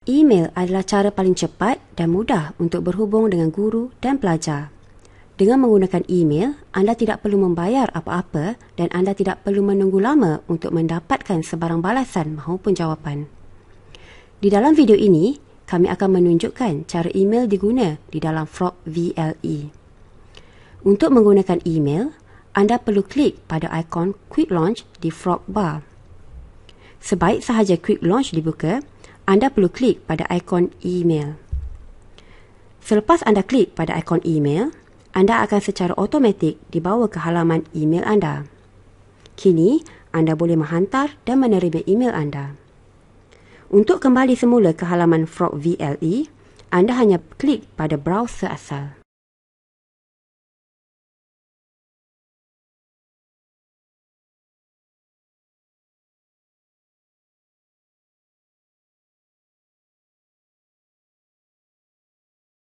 Email adalah cara paling cepat dan mudah untuk berhubung dengan guru dan pelajar. Dengan menggunakan email, anda tidak perlu membayar apa-apa dan anda tidak perlu menunggu lama untuk mendapatkan sebarang balasan maupun jawapan. Di dalam video ini, kami akan menunjukkan cara email diguna di dalam Frog VLE. Untuk menggunakan email, anda perlu klik pada ikon Quick Launch di Frog Bar. Sebaik sahaja Quick Launch dibuka, anda perlu klik pada ikon email. Selepas anda klik pada ikon email, anda akan secara automatik dibawa ke halaman email anda. Kini, anda boleh menghantar dan menerima email anda. Untuk kembali semula ke halaman Frog VLE, anda hanya klik pada browser asal.